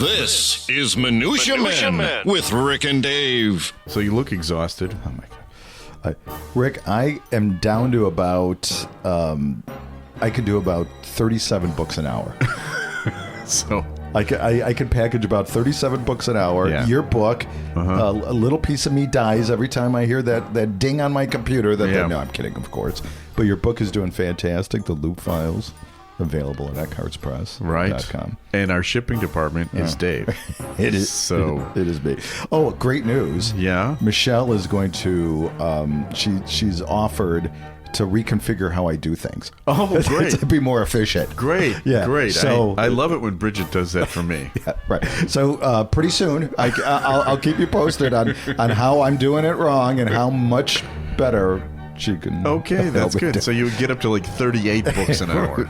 This is Minutia Men with Rick and Dave. So you look exhausted. Oh my God. Rick, I am down to about, I could do about 37 books an hour. So I could package about 37 books an hour. Yeah. Your book, a little piece of me dies every time I hear that ding on my computer. No, I'm kidding, of course. But your book is doing fantastic. The Loop Files, available at eckhartspress.com. right, and our shipping department is Dave. It is so. It is me. Oh, great news! Yeah, Michelle is going to. She's offered to reconfigure how I do things. Oh, great! To be more efficient. Great, yeah, great. So I love it when Bridget does that for me. Yeah, right. So pretty soon, I'll keep you posted on how I'm doing it wrong and how much better she can. Okay, that's good. So you would get up to like 38 books an hour.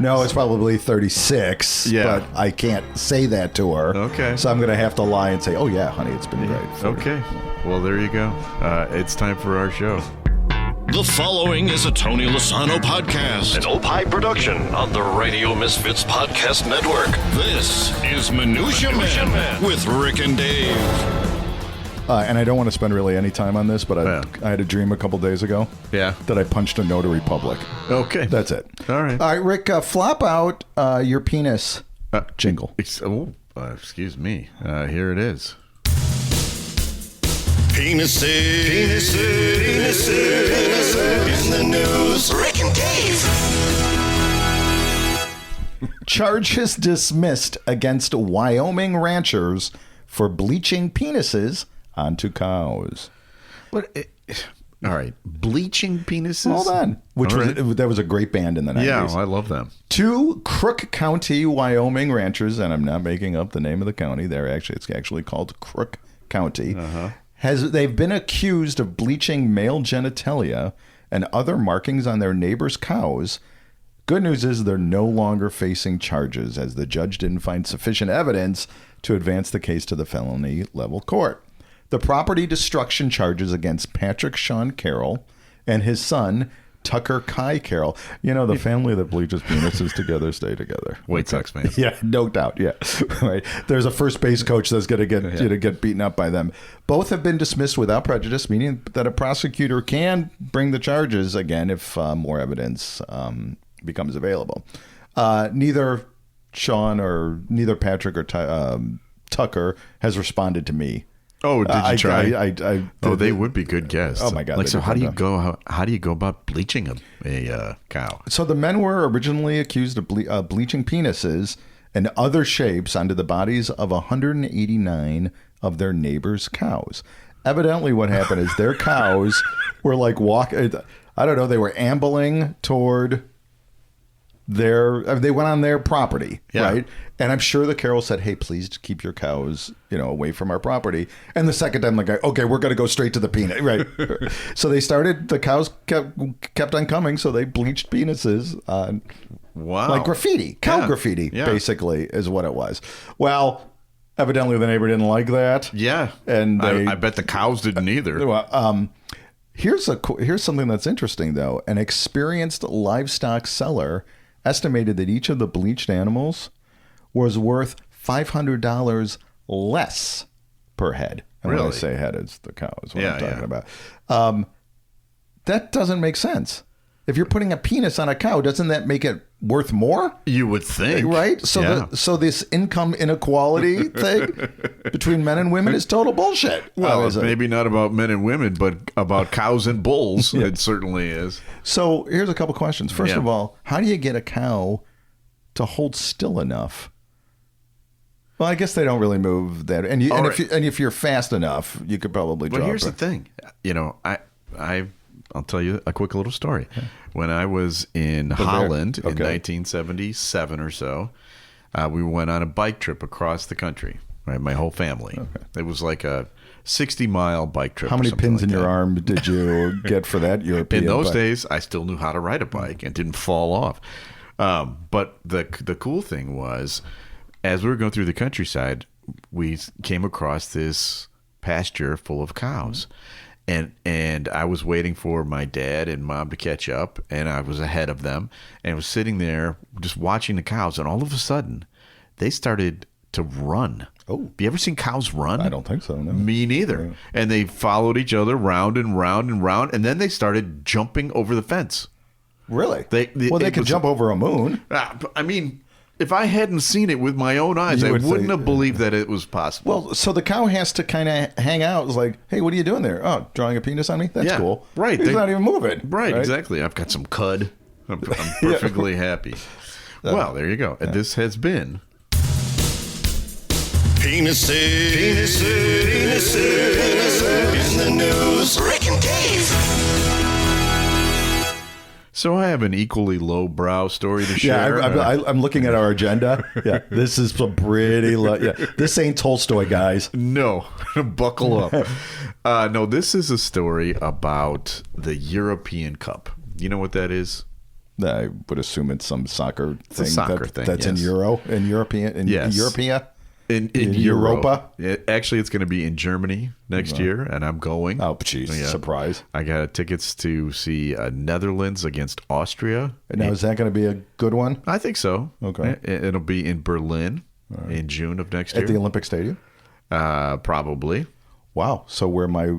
No, it's probably 36. Yeah. But I can't say that to her. Okay. So I'm going to have to lie and say, "Oh yeah, honey, it's been great." Okay. Well, there you go. It's time for our show. The following is a Tony Lasano podcast, an Opie production on the Radio Misfits Podcast Network. This is Minutia Men with Rick and Dave. And I don't want to spend really any time on this, but I had a dream a couple days ago. Yeah. That I punched a notary public. Okay. That's it. All right. All right, Rick, flop out your penis jingle. Excuse me. Here it is. Penises in the news. Rick and Dave. Charges dismissed against Wyoming ranchers for bleaching penises onto cows. What? All right. Bleaching penises? Hold on. That was a great band in the 90s. Yeah, I love them. Two Crook County, Wyoming ranchers, and I'm not making up the name of the county. It's actually called Crook County. They've been accused of bleaching male genitalia and other markings on their neighbors' cows. Good news is they're no longer facing charges, as the judge didn't find sufficient evidence to advance the case to the felony level court. The property destruction charges against Patrick Sean Carroll and his son, Tucker Kai Carroll. You know, the family that bleaches penises together stay together. White Sox fans. Yeah, no doubt. Yeah, right. There's a first base coach that's going to get beaten up by them. Both have been dismissed without prejudice, meaning that a prosecutor can bring the charges again if more evidence becomes available. Neither Patrick or Tucker has responded to me. Oh, did you try? They would be good guests. Oh my God! Like, so how do you go? How do you go about bleaching a cow? So the men were originally accused of bleaching penises and other shapes onto the bodies of 189 of their neighbors' cows. Evidently, what happened is their cows were like walking. I don't know. They were ambling toward they went on their property, right? And I'm sure the Carroll said, "Hey, please keep your cows, away from our property." And the second time, like, "Okay, we're going to go straight to the penis," right? So they started. The cows kept on coming, so they bleached penises on, like graffiti, cow graffiti, basically is what it was. Well, evidently the neighbor didn't like that. Yeah, and I bet the cows didn't either. Well, here's something that's interesting though. An experienced livestock seller estimated that each of the bleached animals was worth $500 less per head. And when I say head, it's the cow is what I'm talking about. That doesn't make sense. If you're putting a penis on a cow, doesn't that make it worth more? You would think. Right? So this income inequality thing between men and women is total bullshit. Well, it's maybe not about men and women, but about cows and bulls. It certainly is. So here's a couple questions. First of all, how do you get a cow to hold still enough? Well, I guess they don't really move that. And if you're fast enough, you could probably drop. Well, here's the thing. I'll tell you a quick little story. When I was in Holland in 1977 or so, we went on a bike trip across the country, right? My whole family. Okay. It was like a 60-mile bike trip. How many pins in your arm did you get for that European In those bike? days, I still knew how to ride a bike and didn't fall off. But the cool thing was, as we were going through the countryside, we came across this pasture full of cows. And I was waiting for my dad and mom to catch up, and I was ahead of them, and I was sitting there just watching the cows, and all of a sudden, they started to run. Oh. Have you ever seen cows run? I don't think so, no. Me neither. And they followed each other round and round and round, and then they started jumping over the fence. Really? They could jump over a moon. I mean, if I hadn't seen it with my own eyes, I wouldn't have believed that it was possible. Well, so the cow has to kind of hang out. It's like, hey, what are you doing there? Oh, drawing a penis on me? That's cool. Right. He's not even moving. Right, exactly. I've got some cud. I'm perfectly happy. Well, there you go. And this has been... Penises in the news. Rick and Dave. So I have an equally lowbrow story to share. Yeah, I'm looking at our agenda. Yeah, this is a pretty low. Yeah, this ain't Tolstoy, guys. No, buckle up. No, this is a story about the European Cup. You know what that is? I would assume it's some soccer thing. It's a soccer thing. That's yes. in European, in Europea. In Europa? Actually, it's going to be in Germany next year, and I'm going. Oh, jeez. Yeah. Surprise. I got tickets to see Netherlands against Austria. And now, is that going to be a good one? I think so. Okay. It'll be in Berlin in June of next year. At the Olympic Stadium? Probably. Wow. So where my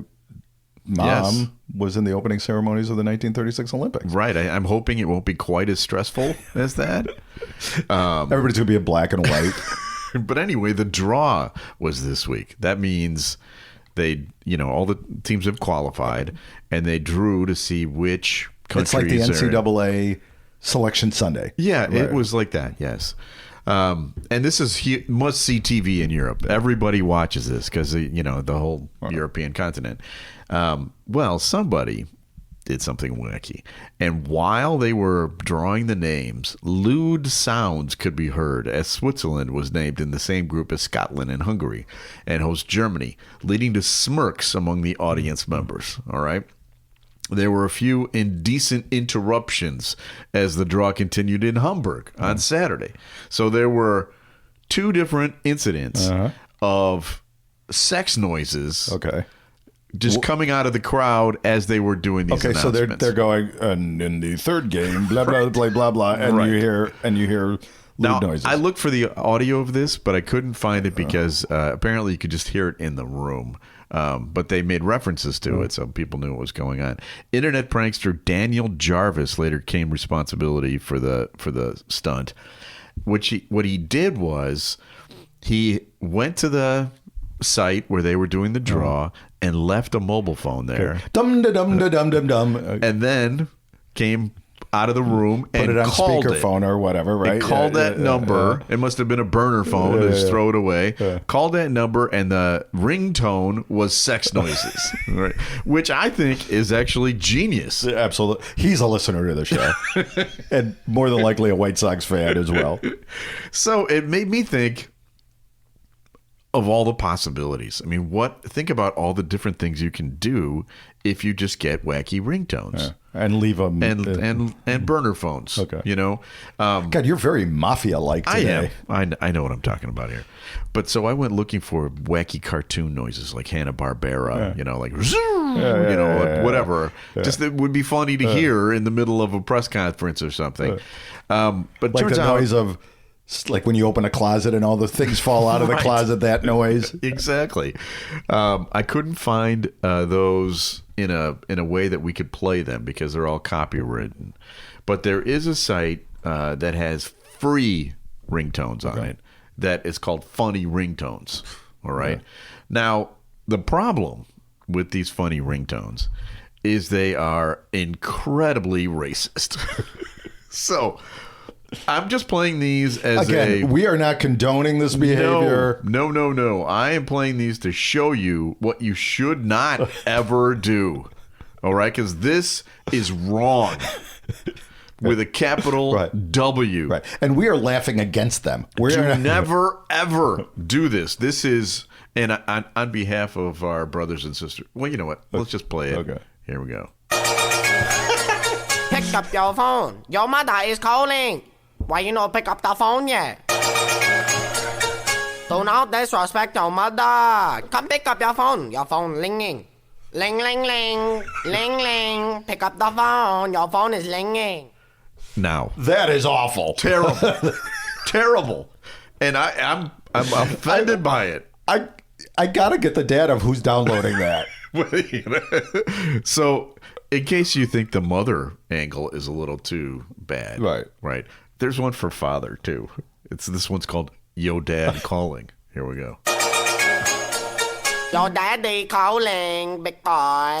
mom was in the opening ceremonies of the 1936 Olympics. Right. I'm hoping it won't be quite as stressful as that. Everybody's going to be in black and white. But anyway, the draw was this week. That means all the teams have qualified, and they drew to see which countries. It's like the NCAA Selection Sunday. Yeah, right. It was like that. Yes. And this is must-see TV in Europe. Everybody watches this because the whole European continent. Well, somebody did something wacky. And while they were drawing the names, lewd sounds could be heard as Switzerland was named in the same group as Scotland and Hungary and host Germany, leading to smirks among the audience members. All right. There were a few indecent interruptions as the draw continued in Hamburg on Saturday. So there were two different incidents of sex noises. Okay. Just coming out of the crowd as they were doing these announcements. So they're going, and in the third game, blah blah blah blah blah, and you hear lewd noises. I looked for the audio of this, but I couldn't find it because apparently you could just hear it in the room. But they made references to it, so people knew what was going on. Internet prankster Daniel Jarvis later claimed responsibility for the stunt. What he did was he went to the site where they were doing the draw and left a mobile phone there. Dum da dum da dum dum dum. And then came out of the room and put it on called speakerphone or whatever, right? And called that number. It must have been a burner phone. Just throw it away. Called that number, and the ringtone was sex noises, right? Which I think is actually genius. Absolutely. He's a listener to the show. And more than likely a White Sox fan as well. So it made me think of all the possibilities. I mean, think about all the different things you can do if you just get wacky ringtones. And leave them. And burner phones. Okay. God, you're very mafia-like today. I am. I know what I'm talking about here. But so I went looking for wacky cartoon noises like Hanna-Barbera, like, whatever. Yeah. Just that would be funny to hear in the middle of a press conference or something. But like turns the out, noise of... like when you open a closet and all the things fall out of the closet, that noise. Exactly. I couldn't find those in a way that we could play them because they're all copywritten. But there is a site that has free ringtones on it that is called Funny Ringtones. All right. Yeah. Now, the problem with these funny ringtones is they are incredibly racist. So... I'm just playing these as we are not condoning this behavior. No. I am playing these to show you what you should not ever do. All right? Because this is wrong. With a capital W. Right. And we are laughing against them. Never, ever do this. This is, and on behalf of our brothers and sisters. Well, you know what? Let's just play it. Okay. Here we go. Pick up your phone. Your mother is calling. Why you not pick up the phone yet? Do not disrespect your mother. Come pick up your phone. Your phone ringing. Ling, ling, ling. Ling, ling. Pick up the phone. Your phone is ringing. Now. That is awful. Terrible. Terrible. And I'm offended by it. I gotta get the data of who's downloading that. So, in case you think the mother angle is a little too bad, right? There's one for father too. This one's called "Yo Dad Calling." Here we go. Yo daddy calling, big boy.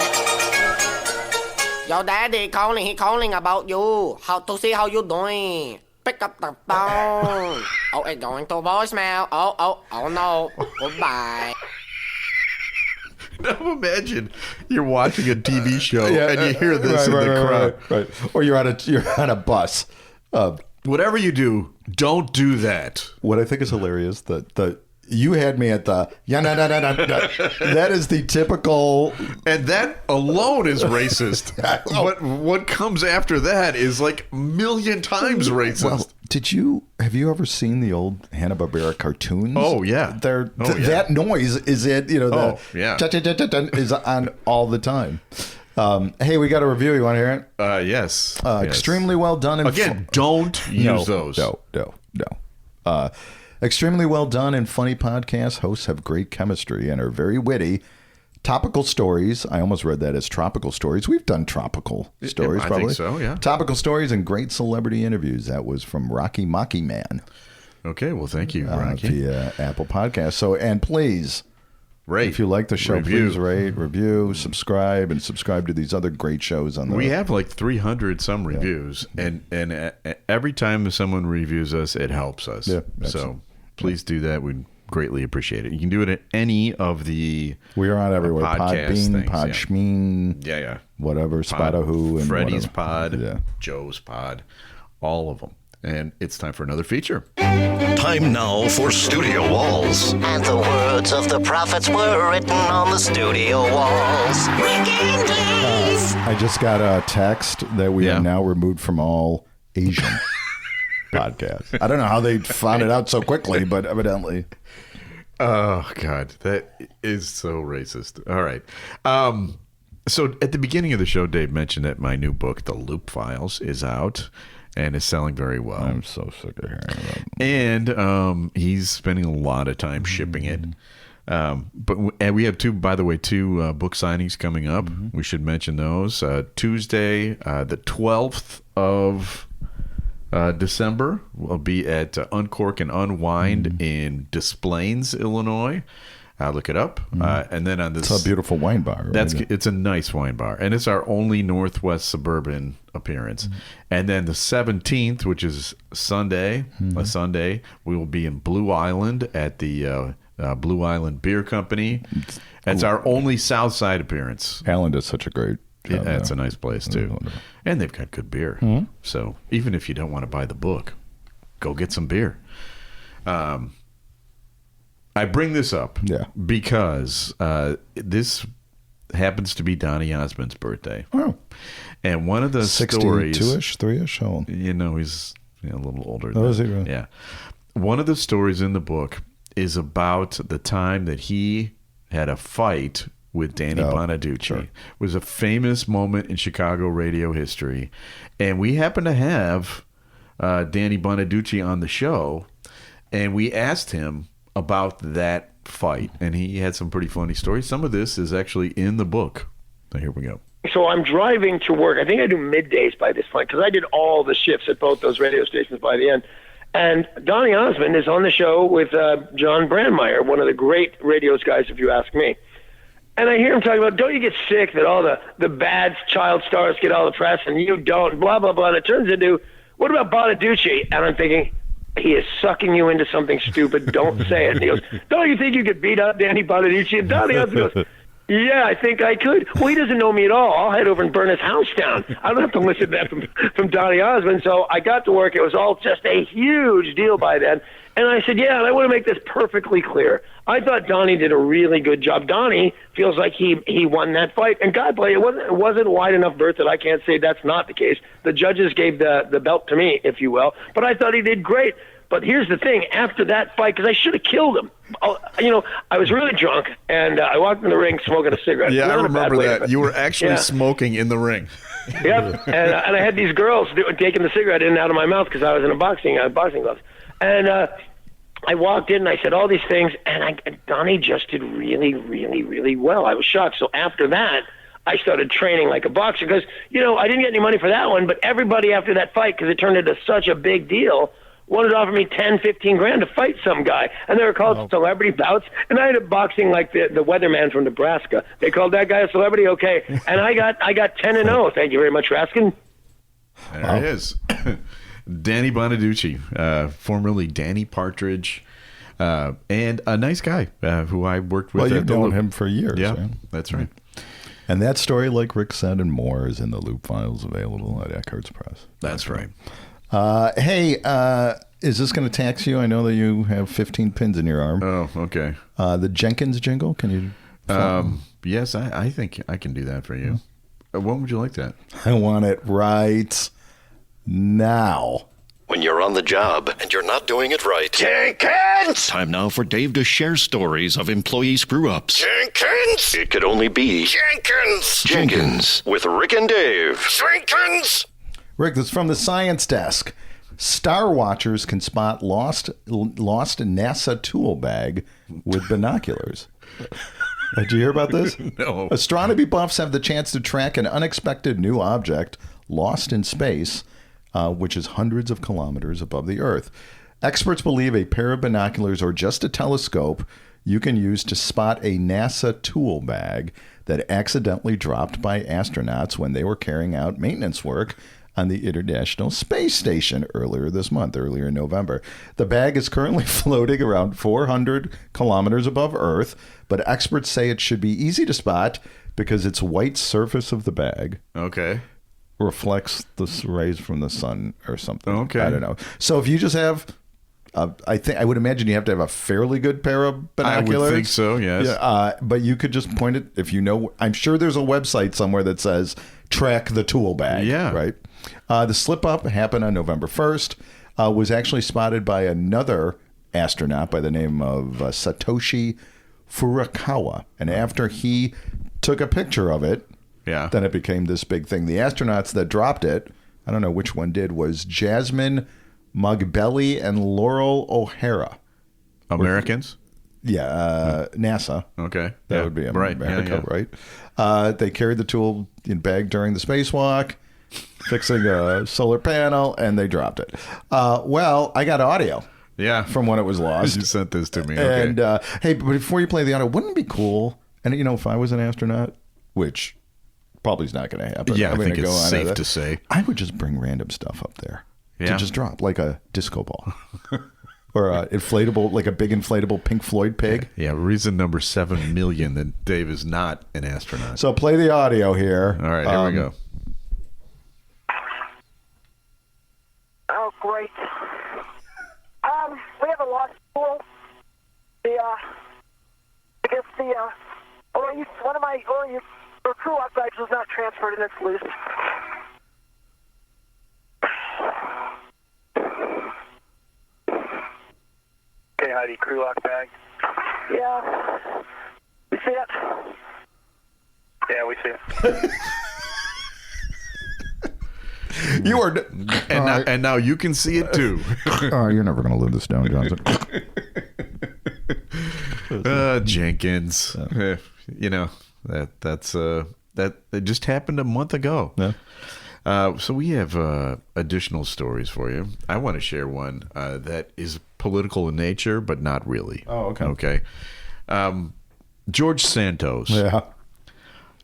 Yo daddy calling, he calling about you. How to see how you doing. Pick up the phone. Oh, it's going to voicemail. Oh no. Goodbye. Now imagine you're watching a TV show and you hear this in the crowd. Right. Or you're on a bus. Whatever you do, don't do that. What I think is hilarious that you had me at the that is the typical, and that alone is racist. But what comes after that is like a million times racist. Well, have you ever seen the old Hanna-Barbera cartoons? Oh yeah, that noise is it. Is on all the time. Hey, we got a review. You want to hear it? Yes. Extremely well done. Again, don't use those. No. Extremely well done and funny podcast. Hosts have great chemistry and are very witty. Topical stories. I almost read that as tropical stories. We've done tropical stories, probably. I think so, yeah. Topical stories and great celebrity interviews. That was from Rocky Mocky Man. Okay, well, thank you, Rocky. Via Apple Podcast. So, and please, rate, if you like the show, review. Please rate, review, subscribe, and subscribe to these other great shows on the. We have like 300 some reviews, and every time someone reviews us, it helps us. Yeah, so please do that. We'd greatly appreciate it. You can do it at any of the. We are on everywhere. Podbean, Podshmeen. Yeah. Whatever. Spotahoo. And Freddy's whatever. Pod. Joe's Pod. All of them. And it's time for another feature. Time now for Studio Walls. And the words of the prophets were written on the studio walls. I just got a text that we are now removed from all Asian podcasts. I don't know how they found it out so quickly, but evidently. Oh, God. That is so racist. All right. So at the beginning of the show, Dave mentioned that my new book, The Loop Files, is out. And is selling very well. I'm so sick of hearing about it. And he's spending a lot of time shipping it. And we have two book signings coming up. Mm-hmm. We should mention those. Tuesday, the 12th of December, will be at Uncork and Unwind in Des Plaines, Illinois. Look it up. And then on this, it's a beautiful wine bar. Right? It's a nice wine bar, and it's our only Northwest suburban appearance. And then the 17th, which is Sunday, we will be in Blue Island at the Blue Island Beer Company. It's our only South Side appearance. Alan does such a great job. It's a nice place too, and they've got good beer. So even if you don't want to buy the book, go get some beer. I bring this up because this happens to be Donny Osmond's birthday. Oh. And one of the stories... 62-ish, 3-ish? How old? He's a little older. Oh, is he really? Yeah. One of the stories in the book is about the time that he had a fight with Danny Bonaduce. Sure. It was a famous moment in Chicago radio history. And we happened to have Danny Bonaduce on the show, and we asked him about that fight, and he had some pretty funny stories. Some of this is actually in the book. So here we go. So I'm driving to work. I think I do middays by this point because I did all the shifts at both those radio stations by the end. And Donny Osmond is on the show with John Brandmeier, one of the great radio guys, if you ask me. And I hear him talking about, don't you get sick that all the bad child stars get all the press and you don't, blah, blah, blah. And it turns into, what about Bonaduce? And I'm thinking, he is sucking you into something stupid. Don't say it. And he goes, don't you think you could beat up Danny Bonaduce? And Donny Osmond goes, yeah, I think I could. Well, he doesn't know me at all. I'll head over and burn his house down. I don't have to listen to that from Donny Osmond. So I got to work. It was all just a huge deal by then. And I said, yeah, and I want to make this perfectly clear. I thought Donny did a really good job. Donny feels like he won that fight. And God bless you, it wasn't a wide enough berth that I can't say that's not the case. The judges gave the belt to me, if you will. But I thought he did great. But here's the thing. After that fight, because I should have killed him, I was really drunk, and I walked in the ring smoking a cigarette. Yeah, I remember that. You were actually smoking in the ring. Yep, and I had these girls taking the cigarette in and out of my mouth because I was in boxing gloves. And I walked in and I said all these things, and Donnie just did really, really, really well. I was shocked. So after that, I started training like a boxer because, I didn't get any money for that one, but everybody after that fight, because it turned into such a big deal, wanted to offer me 10, 15 grand to fight some guy. And they were called celebrity bouts. And I ended up boxing like the weatherman from Nebraska. They called that guy a celebrity, okay. And I got 10-0. Thank you very much for asking. There it is. Danny Bonaduce, formerly Danny Partridge, and a nice guy who I worked with. Well, you've known him for years. Yeah, that's right. And that story, like Rick said, and more is in the loop files available at Eckhart's Press. That's right. Hey, is this going to tax you? I know that you have 15 pins in your arm. Oh, okay. The Jenkins jingle, can you? Yes, I think I can do that for you. When would you like that? I want it right now. When you're on the job and you're not doing it right. Jenkins! Time now for Dave to share stories of employee screw-ups. Jenkins! It could only be Jenkins with Rick and Dave. Jenkins! Rick, this is from the Science Desk. Star watchers can spot lost NASA tool bag with binoculars. Did you hear about this? No. Astronomy buffs have the chance to track an unexpected new object lost in space, which is hundreds of kilometers above the Earth. Experts believe a pair of binoculars or just a telescope you can use to spot a NASA tool bag that accidentally dropped by astronauts when they were carrying out maintenance work on the International Space Station earlier in November. The bag is currently floating around 400 kilometers above Earth, but experts say it should be easy to spot because its white surface of the bag reflects the rays from the sun or something. Okay. I don't know. So if you just have, I would imagine you have to have a fairly good pair of binoculars. I would think so, yes. Yeah, but you could just point it if you know. I'm sure there's a website somewhere that says track the tool bag. Yeah. Right. The slip up happened on November 1st. Was actually spotted by another astronaut by the name of Satoshi Furukawa, and after he took a picture of it. Yeah. Then it became this big thing. The astronauts that dropped it, I don't know which one did, was Jasmine Mugbelli and Laurel O'Hara. Americans? Yeah, NASA. Okay. That would be America, yeah. right? They carried the tool in bag during the spacewalk, fixing a solar panel, and they dropped it. Well, I got audio. Yeah. From when it was lost. You sent this to me. Okay. And, hey, but before you play the audio, wouldn't it be cool? And, if I was an astronaut, which probably is not going to happen. Yeah, I think it's safe to say. I would just bring random stuff up there to Yeah. just drop, like a disco ball. Or a inflatable, like a big inflatable Pink Floyd pig. Yeah, reason number 7 million that Dave is not an astronaut. So play the audio here. All right, here we go. Oh, great. We have a lost tool. One of my crew lock bags was not transferred and it's loose. Okay, Heidi, crew lock bag. Yeah. You see it? Yeah, we see it. You are... And now you can see it too. Oh, you're never going to live this down, Johnson. Jenkins. That just happened a month ago. Yeah. So we have additional stories for you. I want to share one that is political in nature, but not really. Oh, okay. Okay. George Santos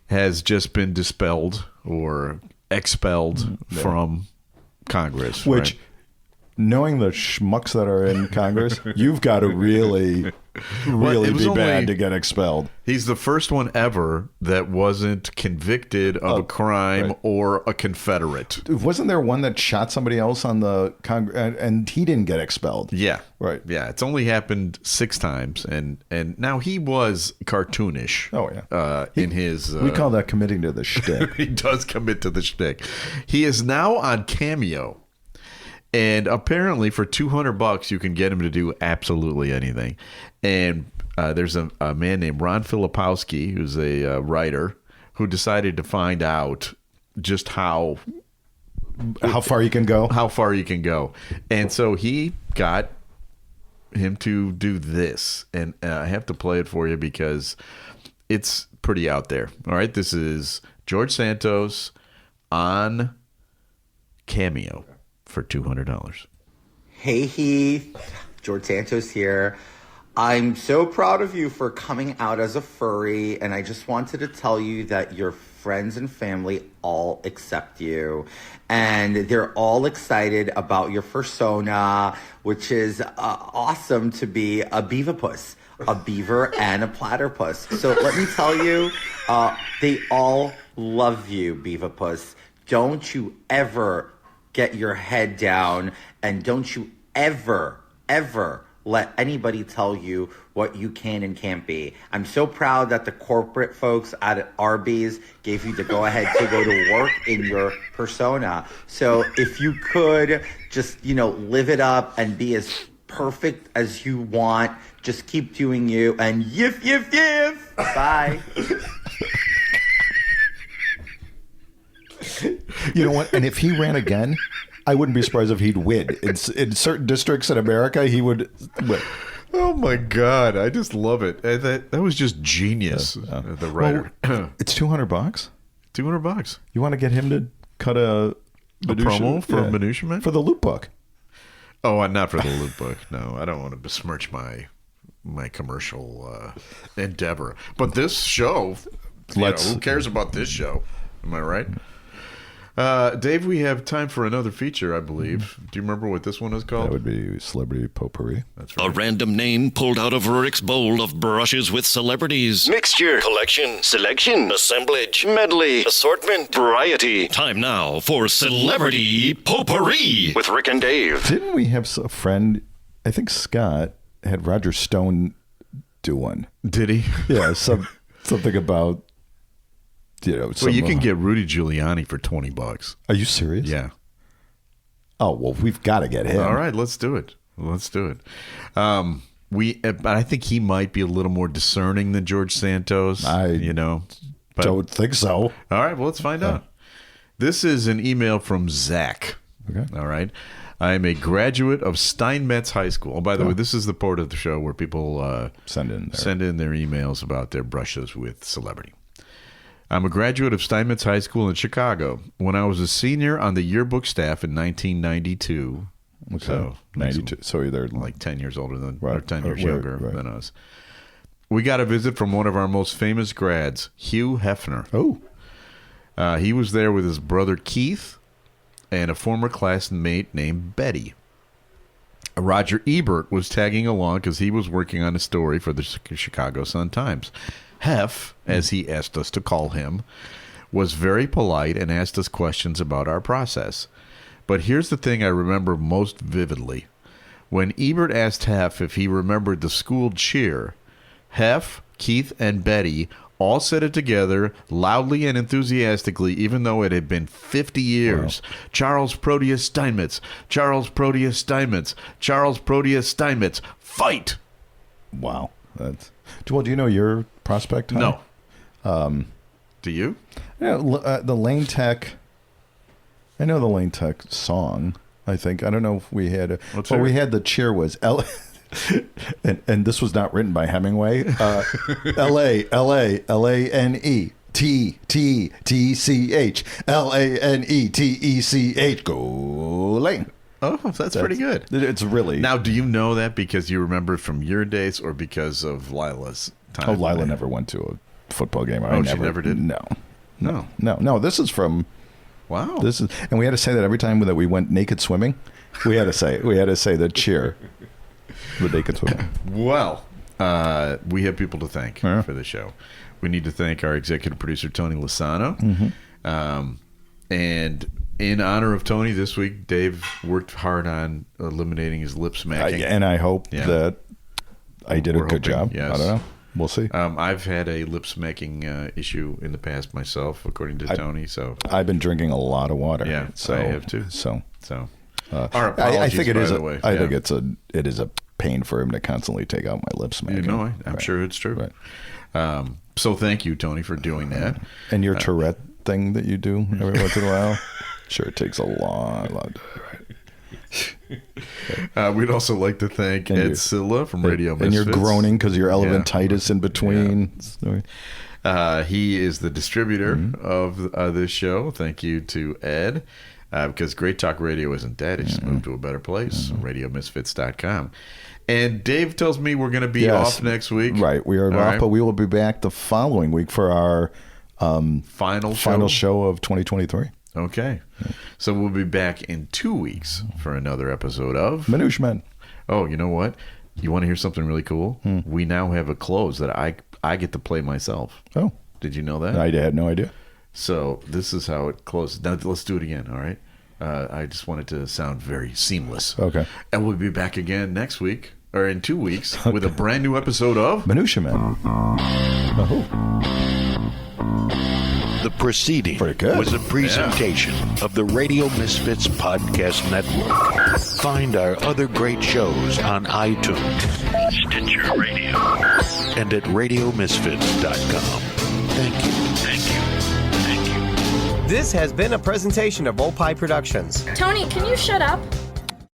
has just been dispelled or expelled from Congress. Which, right? Knowing the schmucks that are in Congress, you've got to really be bad to get expelled. He's the first one ever that wasn't convicted of a crime or a Confederate. Wasn't there one that shot somebody else on the Congress, and he didn't get expelled? Yeah. Right. Yeah, it's only happened 6 times, and now he was cartoonish. Oh, yeah. In his... we call that committing to the shtick. He does commit to the shtick. He is now on Cameo. And apparently for $200 you can get him to do absolutely anything. And there's a man named Ron Filipowski, who's a writer, who decided to find out just how far you can go. How far you can go. And so he got him to do this, and I have to play it for you because it's pretty out there. All right, this is George Santos on Cameo for $200. Hey Heath, George Santos here. I'm so proud of you for coming out as a furry, and I just wanted to tell you that your friends and family all accept you, and they're all excited about your persona, which is awesome to be a beaverpuss, a beaver and a platypus. So let me tell you, they all love you, beaverpuss. Don't you ever get your head down, and don't you ever let anybody tell you what you can and can't be. I'm so proud that the corporate folks at Arby's gave you the go-ahead to go to work in your persona. So if you could just, live it up and be as perfect as you want, just keep doing you, and yiff, yiff, yiff. Bye. You know what? And if he ran again, I wouldn't be surprised if he'd win. In certain districts in America, he would win. Oh my God! I just love it. That was just genius. The writer. Well, it's $200. $200. You want to get him to cut a promo for Minutia Man? For the loop book. Oh, not for the loop book. No, I don't want to besmirch my commercial endeavor. But this show, who cares about this show? Am I right? Dave, we have time for another feature, I believe. Do you remember what this one is called? That would be Celebrity Potpourri. That's right. A random name pulled out of Rurik's bowl of brushes with celebrities. Mixture, collection, selection, assemblage, medley, assortment, variety. Time now for Celebrity Potpourri with Rick and Dave. Didn't we have a friend, I think Scott, had Roger Stone do one? Did he? Yeah, something about... Well, you can get Rudy Giuliani for $20. Are you serious? Yeah. Oh, well, we've got to get him. All right, let's do it. But I think he might be a little more discerning than George Santos. Don't think so. All right, well, let's find out. This is an email from Zach. Okay. All right. I am a graduate of Steinmetz High School. Oh, by the way, this is the part of the show where people send in their emails about their brushes with celebrity. I'm a graduate of Steinmetz High School in Chicago. When I was a senior on the yearbook staff in 1992, okay. So 92. So you're like 10 years older than, right. or 10 years younger than us. We got a visit from one of our most famous grads, Hugh Hefner. Oh, he was there with his brother Keith and a former classmate named Betty. Roger Ebert was tagging along because he was working on a story for the Chicago Sun-Times. Hef, as he asked us to call him, was very polite and asked us questions about our process. But here's the thing I remember most vividly. When Ebert asked Hef if he remembered the school cheer, Hef, Keith, and Betty all said it together, loudly and enthusiastically, even though it had been 50 years. Wow. Charles Proteus Steinmetz, Charles Proteus Steinmetz, Charles Proteus Steinmetz, fight! Wow. Well, do you know your prospect? No. Do you? Yeah, the Lane Tech. I know the Lane Tech song. I think I don't know if we had. We had the cheer was L. and this was not written by Hemingway. L-A-N-E T-T-T-C-H L-A-N-E-T-E-C-H. Go Lane. Oh, that's pretty good. It's really... Now, do you know that because you remember it from your days or because of Lila's time? Oh, Lila never went to a football game. She never did? No. This is from... Wow. And we had to say that every time that we went naked swimming. We had to say the cheer. The naked swimming. Well, we have people to thank for the show. We need to thank our executive producer, Tony Lasano. Mm-hmm. And in honor of Tony this week, Dave worked hard on eliminating his lip smacking. And I hope that I did a good job. Yes. I don't know. We'll see. I've had a lip smacking issue in the past myself, according to Tony. So I've been drinking a lot of water. Yeah, so I have too. So our apologies, I think it is. I think it is a pain for him to constantly take out my lip smacking. I'm sure it's true. Right. So thank you, Tony, for doing that. And your Tourette thing that you do every once in a while. Sure, it takes a long time. We'd also like to thank Ed Silla from Radio Misfits. And you're groaning because you're elephantitis in between. Yeah. He is the distributor of this show. Thank you to Ed. Because Great Talk Radio isn't dead. It just moved to a better place. RadioMisfits.com. And Dave tells me we're going to be off next week. Right. We are off, but we will be back the following week for our final show of 2023. Okay. So we'll be back in 2 weeks for another episode of Minutia Men. Oh, you know what? You want to hear something really cool? We now have a close that I get to play myself. Oh. Did you know that? I had no idea. So this is how it closes. Now let's do it again, all right? I just want it to sound very seamless. Okay. And we'll be back again next week, or in 2 weeks, with a brand new episode of Minutia Men. The preceding was a presentation of the Radio Misfits Podcast Network. Find our other great shows on iTunes, Stitcher Radio, and at RadioMisfits.com. Thank you. Thank you. Thank you. This has been a presentation of Opie Productions. Tony, can you shut up?